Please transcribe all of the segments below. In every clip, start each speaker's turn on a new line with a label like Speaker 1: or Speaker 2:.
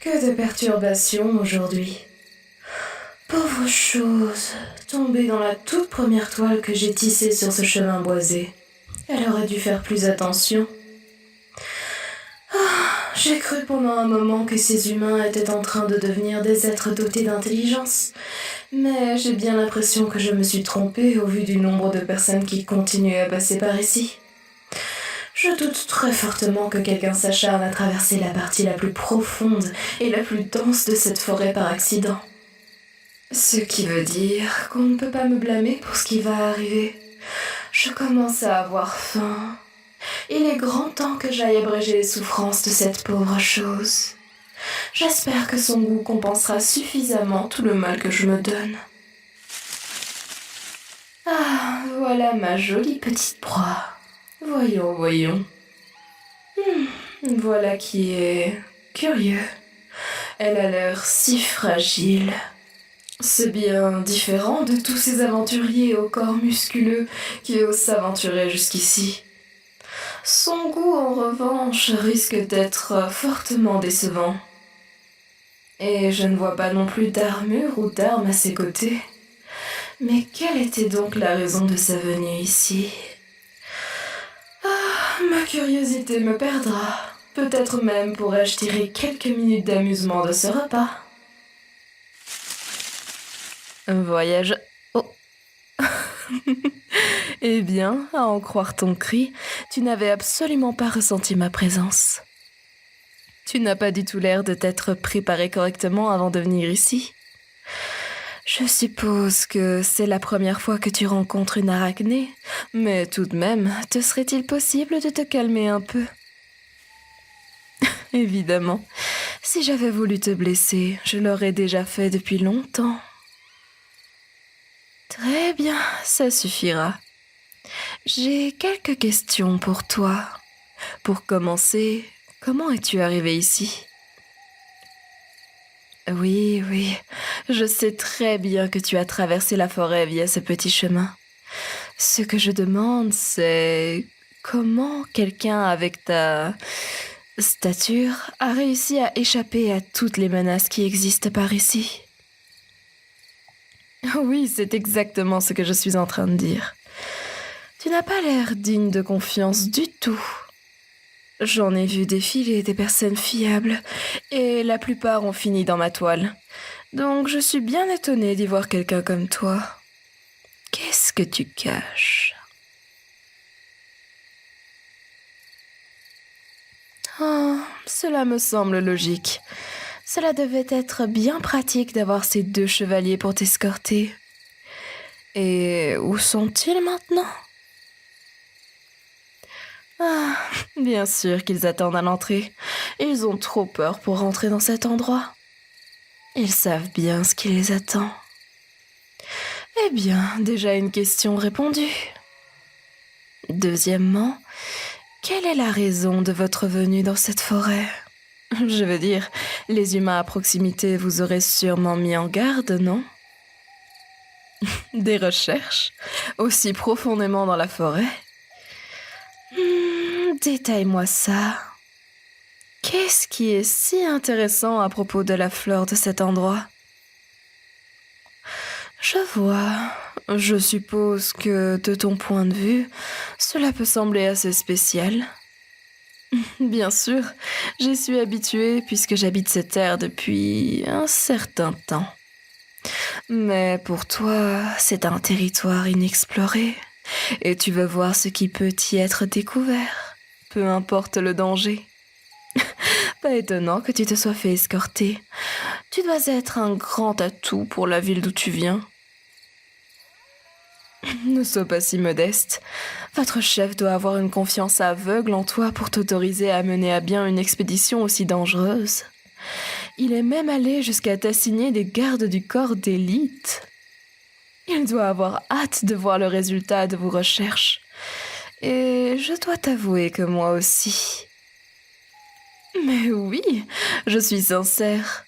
Speaker 1: Que de perturbations aujourd'hui. Pauvre chose, tombée dans la toute première toile que j'ai tissée sur ce chemin boisé. Elle aurait dû faire plus attention. J'ai cru pendant un moment que ces humains étaient en train de devenir des êtres dotés d'intelligence. Mais j'ai bien l'impression que je me suis trompée au vu du nombre de personnes qui continuent à passer par ici. Je doute très fortement que quelqu'un s'acharne à traverser la partie la plus profonde et la plus dense de cette forêt par accident. Ce qui veut dire qu'on ne peut pas me blâmer pour ce qui va arriver. Je commence à avoir faim. Il est grand temps que j'aille abréger les souffrances de cette pauvre chose. J'espère que son goût compensera suffisamment tout le mal que je me donne. Ah, voilà ma jolie petite proie. Voyons. Voilà qui est curieux. Elle a l'air si fragile. C'est bien différent de tous ces aventuriers au corps musculeux qui osent s'aventurer jusqu'ici. Son goût, en revanche, risque d'être fortement décevant. Et je ne vois pas non plus d'armure ou d'armes à ses côtés. Mais quelle était donc la raison de sa venue ici ? Ma curiosité me perdra. Peut-être même pourrais-je tirer quelques minutes d'amusement de ce repas. Voyage... Oh. Eh bien, à en croire ton cri, tu n'avais absolument pas ressenti ma présence. Tu n'as pas du tout l'air de t'être préparé correctement avant de venir ici. Je suppose que c'est la première fois que tu rencontres une arachnée, mais tout de même, te serait-il possible de te calmer un peu ? Évidemment, si j'avais voulu te blesser, je l'aurais déjà fait depuis longtemps. Très bien, ça suffira. J'ai quelques questions pour toi. Pour commencer, comment es-tu arrivé ici ? Oui, je sais très bien que tu as traversé la forêt via ce petit chemin. Ce que je demande, c'est comment quelqu'un avec ta stature a réussi à échapper à toutes les menaces qui existent par ici. Oui, c'est exactement ce que je suis en train de dire. Tu n'as pas l'air digne de confiance du tout. J'en ai vu défiler des personnes fiables, et la plupart ont fini dans ma toile. Donc je suis bien étonnée d'y voir quelqu'un comme toi. Qu'est-ce que tu caches ? Oh, cela me semble logique. Cela devait être bien pratique d'avoir ces 2 chevaliers pour t'escorter. Et où sont-ils maintenant ? Ah, bien sûr qu'ils attendent à l'entrée. Ils ont trop peur pour rentrer dans cet endroit. Ils savent bien ce qui les attend. Eh bien, déjà une question répondue. Deuxièmement, quelle est la raison de votre venue dans cette forêt ? Je veux dire, les humains à proximité vous auraient sûrement mis en garde, non ? Des recherches ? Aussi profondément dans la forêt ? Détaille-moi ça. Qu'est-ce qui est si intéressant à propos de la flore de cet endroit ? Je vois. Je suppose que, de ton point de vue, cela peut sembler assez spécial. Bien sûr, j'y suis habituée puisque j'habite cette terre depuis un certain temps. Mais pour toi, c'est un territoire inexploré, et tu veux voir ce qui peut y être découvert, peu importe le danger. Pas étonnant que tu te sois fait escorter. Tu dois être un grand atout pour la ville d'où tu viens. Ne sois pas si modeste. Votre chef doit avoir une confiance aveugle en toi pour t'autoriser à mener à bien une expédition aussi dangereuse. Il est même allé jusqu'à t'assigner des gardes du corps d'élite. Il doit avoir hâte de voir le résultat de vos recherches. Et je dois t'avouer que moi aussi. Mais oui, je suis sincère.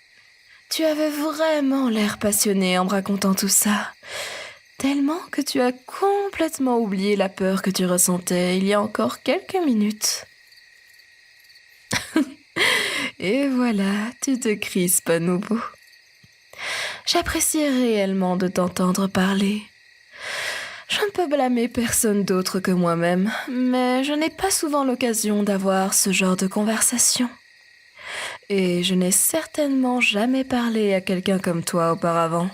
Speaker 1: Tu avais vraiment l'air passionné en me racontant tout ça. Tellement que tu as complètement oublié la peur que tu ressentais il y a encore quelques minutes. Et voilà, tu te crispes à nouveau. J'apprécie réellement de t'entendre parler. Je ne peux blâmer personne d'autre que moi-même, mais je n'ai pas souvent l'occasion d'avoir ce genre de conversation. Et je n'ai certainement jamais parlé à quelqu'un comme toi auparavant.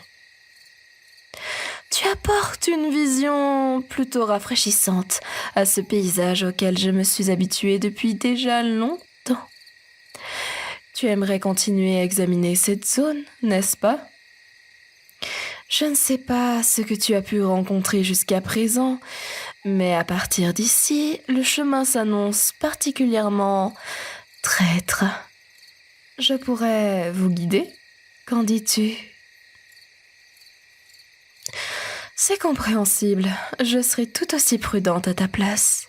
Speaker 1: Tu apportes une vision plutôt rafraîchissante à ce paysage auquel je me suis habituée depuis déjà longtemps. Tu aimerais continuer à examiner cette zone, n'est-ce pas? Je ne sais pas ce que tu as pu rencontrer jusqu'à présent, mais à partir d'ici, le chemin s'annonce particulièrement traître. Je pourrais vous guider? Qu'en dis-tu? C'est compréhensible, je serai tout aussi prudente à ta place.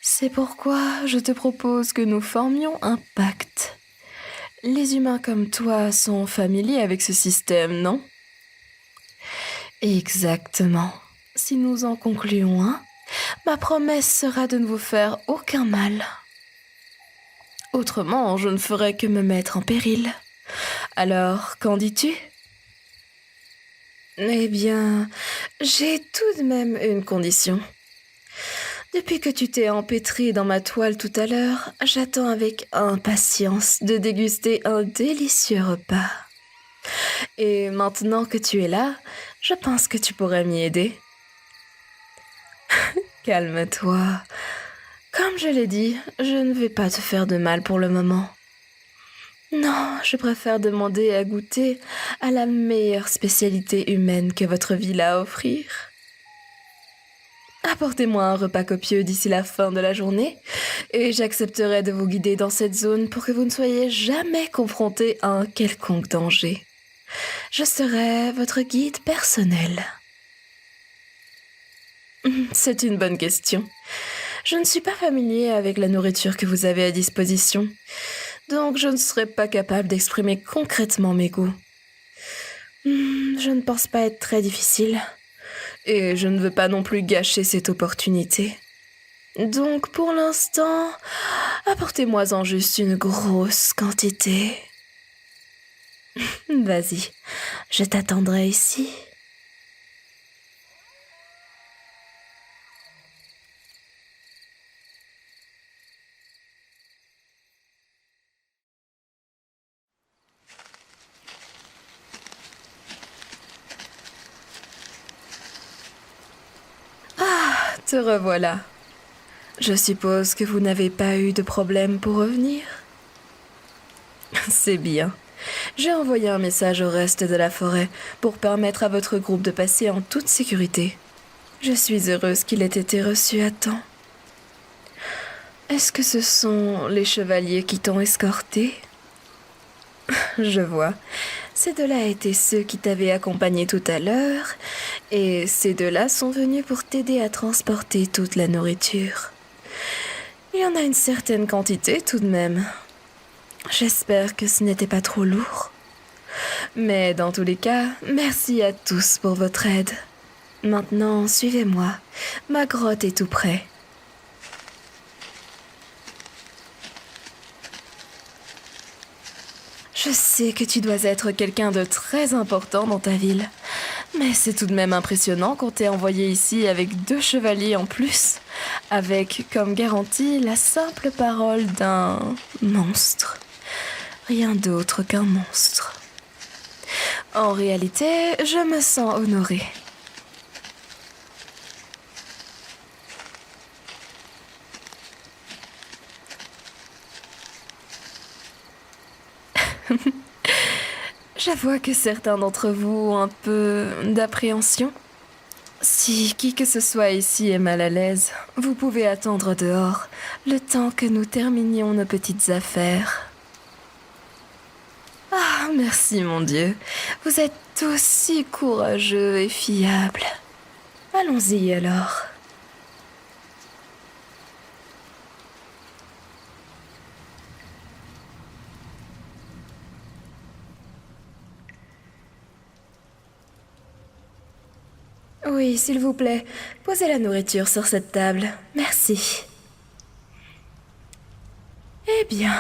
Speaker 1: C'est pourquoi je te propose que nous formions un pacte. Les humains comme toi sont familiers avec ce système, non? Exactement. Si nous en concluons un, ma promesse sera de ne vous faire aucun mal. Autrement, je ne ferai que me mettre en péril. Alors, qu'en dis-tu? Eh bien, j'ai tout de même une condition. Depuis que tu t'es empêtré dans ma toile tout à l'heure, j'attends avec impatience de déguster un délicieux repas. Et maintenant que tu es là, je pense que tu pourrais m'y aider. Calme-toi. Comme je l'ai dit, je ne vais pas te faire de mal pour le moment. Non, je préfère demander à goûter à la meilleure spécialité humaine que votre ville a à offrir. Apportez-moi un repas copieux d'ici la fin de la journée et j'accepterai de vous guider dans cette zone pour que vous ne soyez jamais confrontés à un quelconque danger. Je serai votre guide personnel. C'est une bonne question. Je ne suis pas familier avec la nourriture que vous avez à disposition, donc je ne serai pas capable d'exprimer concrètement mes goûts. Je ne pense pas être très difficile. Et je ne veux pas non plus gâcher cette opportunité. Donc, pour l'instant, apportez-moi-en juste une grosse quantité. Vas-y, je t'attendrai ici. Te revoilà. Je suppose que vous n'avez pas eu de problème pour revenir? C'est bien. J'ai envoyé un message au reste de la forêt pour permettre à votre groupe de passer en toute sécurité. Je suis heureuse qu'il ait été reçu à temps. Est-ce que ce sont les chevaliers qui t'ont escorté? Je vois. Ces deux-là étaient ceux qui t'avaient accompagné tout à l'heure, et ces deux-là sont venus pour t'aider à transporter toute la nourriture. Il y en a une certaine quantité tout de même. J'espère que ce n'était pas trop lourd. Mais dans tous les cas, merci à tous pour votre aide. Maintenant, suivez-moi. Ma grotte est tout près. Je sais que tu dois être quelqu'un de très important dans ta ville. Mais c'est tout de même impressionnant qu'on t'ait envoyé ici avec 2 chevaliers en plus, avec comme garantie la simple parole d'un monstre. Rien d'autre qu'un monstre. En réalité, je me sens honorée. Je vois que certains d'entre vous ont un peu d'appréhension. Si qui que ce soit ici est mal à l'aise, vous pouvez attendre dehors, le temps que nous terminions nos petites affaires. Ah, merci mon Dieu, vous êtes aussi courageux et fiable. Allons-y alors. Oui, s'il vous plaît, posez la nourriture sur cette table. Merci. Eh bien,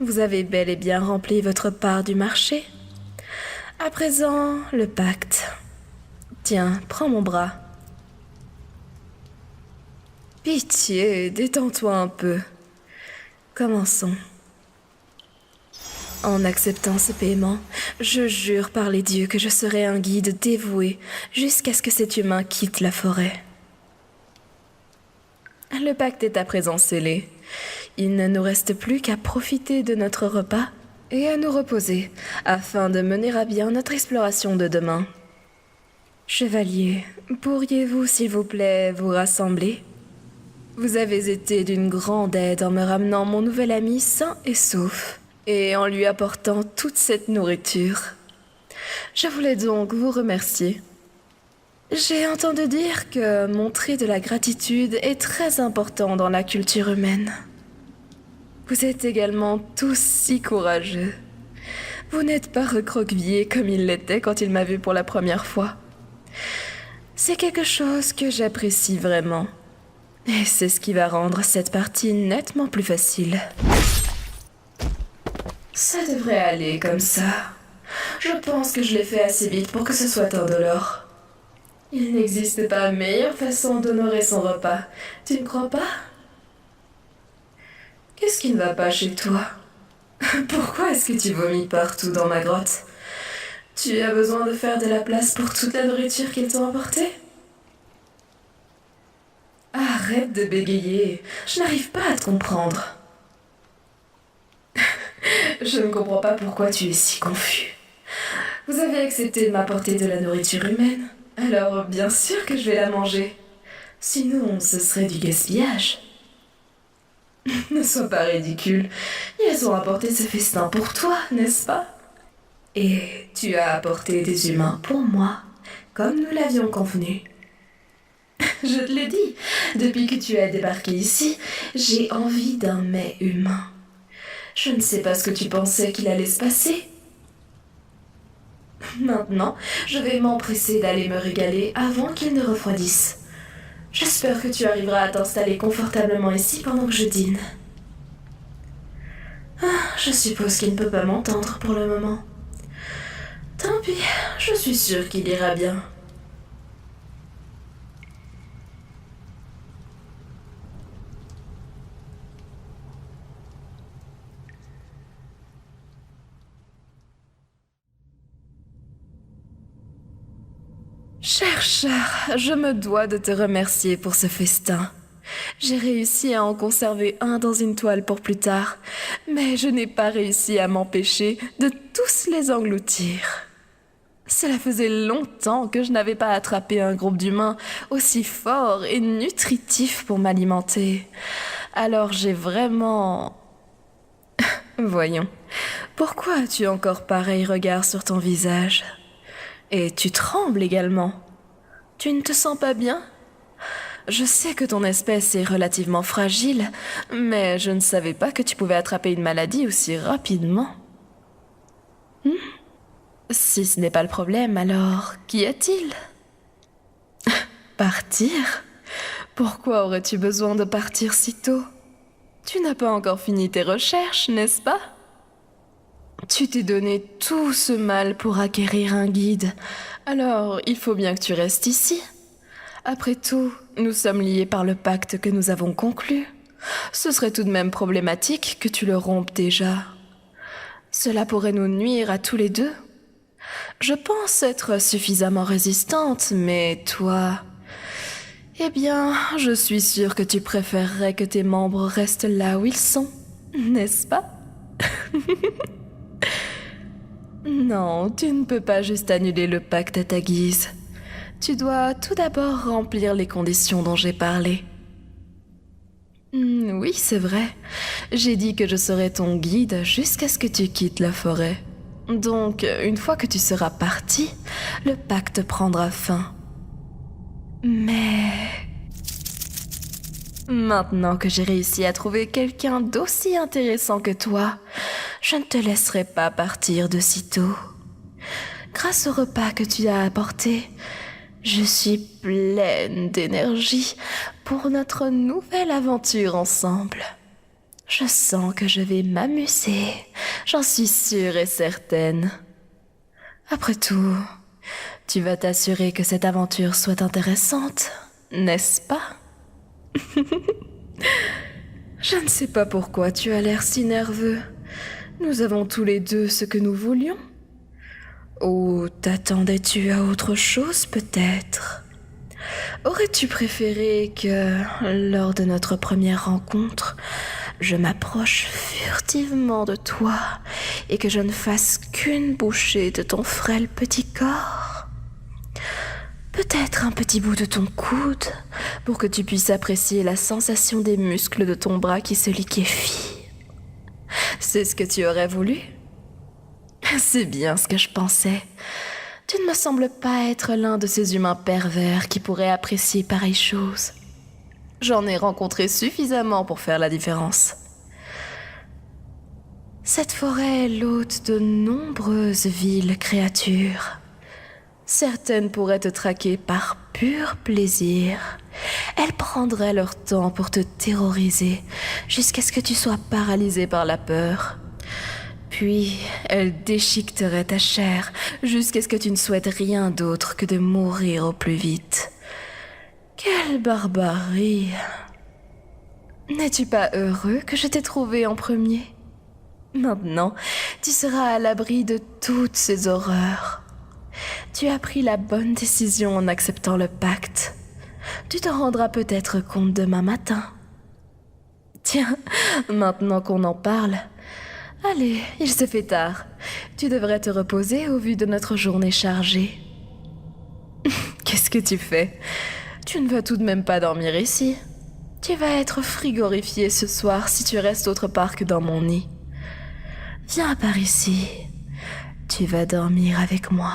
Speaker 1: Vous avez bel et bien rempli votre part du marché. À présent, le pacte. Tiens, prends mon bras. Pitié, détends-toi un peu. Commençons. En acceptant ce paiement, je jure par les dieux que je serai un guide dévoué jusqu'à ce que cet humain quitte la forêt. Le pacte est à présent scellé. Il ne nous reste plus qu'à profiter de notre repas et à nous reposer afin de mener à bien notre exploration de demain. Chevalier, pourriez-vous s'il vous plaît vous rassembler ? Vous avez été d'une grande aide en me ramenant mon nouvel ami sain et sauf et en lui apportant toute cette nourriture. Je voulais donc vous remercier. J'ai entendu dire que montrer de la gratitude est très important dans la culture humaine. Vous êtes également tous si courageux. Vous n'êtes pas recroquevillé comme il l'était quand il m'a vu pour la première fois. C'est quelque chose que j'apprécie vraiment. Et c'est ce qui va rendre cette partie nettement plus facile. Ça devrait aller comme ça. Je pense que je l'ai fait assez vite pour que ce soit indolore. Il n'existe pas meilleure façon d'honorer son repas. Tu ne crois pas ? Qu'est-ce qui ne va pas chez toi ? Pourquoi est-ce que tu vomis partout dans ma grotte ? Tu as besoin de faire de la place pour toute la nourriture qu'ils t'ont apportée ? Arrête de bégayer, je n'arrive pas à te comprendre. Je ne comprends pas pourquoi tu es si confus. Vous avez accepté de m'apporter de la nourriture humaine, alors bien sûr que je vais la manger. Sinon, ce serait du gaspillage. Ne sois pas ridicule, ils ont apporté ce festin pour toi, n'est-ce pas ? Et tu as apporté des humains pour moi, comme nous l'avions convenu. Je te l'ai dit, depuis que tu as débarqué ici, j'ai envie d'un mets humain. Je ne sais pas ce que tu pensais qu'il allait se passer. Maintenant, je vais m'empresser d'aller me régaler avant qu'il ne refroidisse. J'espère que tu arriveras à t'installer confortablement ici pendant que je dîne. Je suppose qu'il ne peut pas m'entendre pour le moment. Tant pis, je suis sûre qu'il ira bien. Cher chat, je me dois de te remercier pour ce festin. J'ai réussi à en conserver un dans une toile pour plus tard, mais je n'ai pas réussi à m'empêcher de tous les engloutir. Cela faisait longtemps que je n'avais pas attrapé un groupe d'humains aussi fort et nutritif pour m'alimenter. Alors j'ai vraiment... Voyons, pourquoi as-tu encore pareil regard sur ton visage ? Et tu trembles également. Tu ne te sens pas bien ? Je sais que ton espèce est relativement fragile, mais je ne savais pas que tu pouvais attraper une maladie aussi rapidement. Si ce n'est pas le problème, alors qu'y a-t-il ? Partir ? Pourquoi aurais-tu besoin de partir si tôt ? Tu n'as pas encore fini tes recherches, n'est-ce pas ? Tu t'es donné tout ce mal pour acquérir un guide, alors il faut bien que tu restes ici. Après tout, nous sommes liés par le pacte que nous avons conclu. Ce serait tout de même problématique que tu le rompes déjà. Cela pourrait nous nuire à tous les deux. Je pense être suffisamment résistante, mais toi... Eh bien, je suis sûre que tu préférerais que tes membres restent là où ils sont, n'est-ce pas ? Non, tu ne peux pas juste annuler le pacte à ta guise. Tu dois tout d'abord remplir les conditions dont j'ai parlé. Oui, c'est vrai. J'ai dit que je serais ton guide jusqu'à ce que tu quittes la forêt. Donc, une fois que tu seras parti, le pacte prendra fin. Mais... Maintenant que j'ai réussi à trouver quelqu'un d'aussi intéressant que toi, je ne te laisserai pas partir de sitôt. Grâce au repas que tu as apporté, je suis pleine d'énergie pour notre nouvelle aventure ensemble. Je sens que je vais m'amuser. J'en suis sûre et certaine. Après tout, tu vas t'assurer que cette aventure soit intéressante, n'est-ce pas? Je ne sais pas pourquoi tu as l'air si nerveux. Nous avons tous les deux ce que nous voulions. Ou t'attendais-tu à autre chose peut-être? Aurais-tu préféré que, lors de notre première rencontre, je m'approche furtivement de toi et que je ne fasse qu'une bouchée de ton frêle petit corps? Peut-être un petit bout de ton coude pour que tu puisses apprécier la sensation des muscles de ton bras qui se liquéfient. C'est ce que tu aurais voulu? C'est bien ce que je pensais. Tu ne me sembles pas être l'un de ces humains pervers qui pourraient apprécier pareille chose. J'en ai rencontré suffisamment pour faire la différence. Cette forêt est l'hôte de nombreuses viles créatures. Certaines pourraient te traquer par pur plaisir. Elles prendraient leur temps pour te terroriser jusqu'à ce que tu sois paralysé par la peur. Puis, elles déchiqueteraient ta chair jusqu'à ce que tu ne souhaites rien d'autre que de mourir au plus vite. Quelle barbarie! N'es-tu pas heureux que je t'ai trouvé en premier? Maintenant, tu seras à l'abri de toutes ces horreurs. Tu as pris la bonne décision en acceptant le pacte. Tu t'en rendras peut-être compte demain matin. Tiens, maintenant qu'on en parle, allez, il se fait tard. Tu devrais te reposer au vu de notre journée chargée. Qu'est-ce que tu fais? Tu ne vas tout de même pas dormir ici. Tu vas être frigorifié ce soir si tu restes autre part que dans mon nid. Viens par ici. Tu vas dormir avec moi.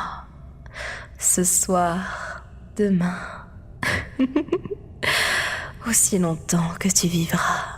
Speaker 1: Ce soir, demain. Aussi longtemps que tu vivras.